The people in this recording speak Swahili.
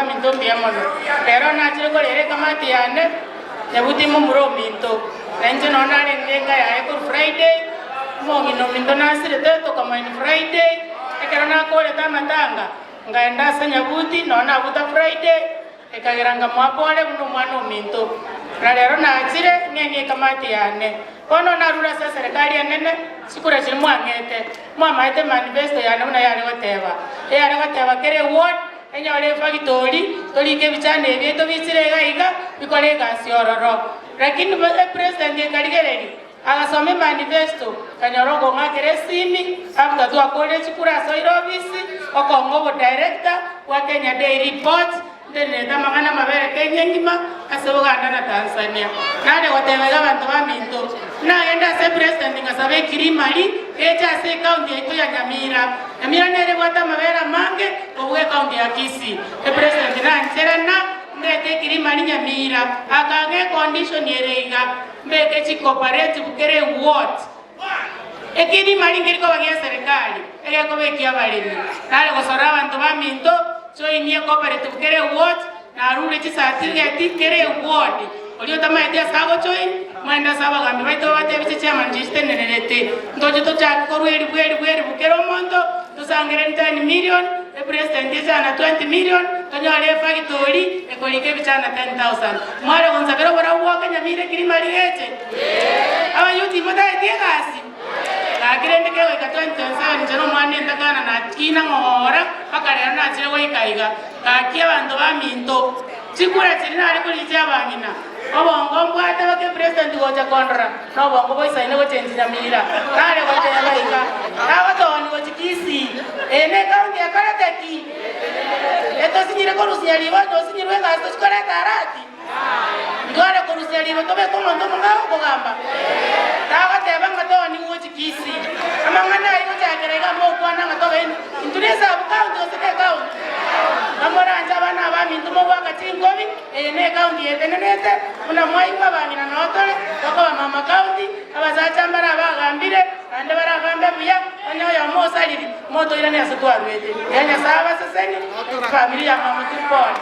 minto mbiamono pero na chiro ko lere kamati yane yabuti mumuro minto renje nona renga ya ko Friday mo ngino minto nasire to kama ni Friday ekero na ko le tamatanga ngaenda sanya buti nona buta Friday ekageranga mwapole buno mwana minto na lero na achire ngenge kamati yane kono na rura sa serikali yanene sikura chiri mwangete mwamaite manifesto yane una yale wateba kere ward enya wale factory tolike bichane byeto bichire gaiga bikole gasi ororo lakini president ngaligereri agasome manifesto kanyorongo ngakere simi after tu akole chikura so irobisi okongo director wa Kenya Day Report ndene tamangana mabere Kenya ngima asoboganda na Tanzania nane watebega bantu baminto na enda se president ngasabe kirimali echa se county yetu ya Nyamira nere wata mabera mange obwe county ya Kisii president na nserana ndete kirimali Nyamira akange condition yerega mbeke chi cooperative kere what ekini mali ngiriko bagia serikali eko bekia balimi nale gosora bantu baminto so inie cooperative kere what na rule chi certificate kere what olio tama idea sago join mwenda saba gambe baito bate biche chairman jiste nenelete ndoje to cha ko rueri bukero mondo tusangere 10 million e president isa na 20 million tonyale factory e kolike bichana 10,000 mwale gonzabero bora uoka Nyamira kirimali eche awa yuti moda ediegasi akirende kewe ka 2027 jeno mwane ndakana na tina ngora akare na chire woikaiga kakia bantu baminto chikura chirina ari kulija bangina obongo mbwata bake president goja kondra no bongo boisa ine gochenji Nyamira kale goja yabaika abatoni gochikisi ene kaunti akarateki eto sinyire korusia liba no sinyirwe ngaso chikora tarati ngore korusia liba tobe komondo mungao kugamba tawa teba ngatoni gochikisi amangana ayo chakerega mo kwana ngatobe intunesa kaunti osete kaunti amoranja bana baminto mo bakatingobi ene kaunti etenenete una mwaimba bangina notole toko mama kaunti abazacha mbara bagambire ande baragamba buya onyo ya mosaliri moto irani asitwarwete yanya saba seseni familia mama tipone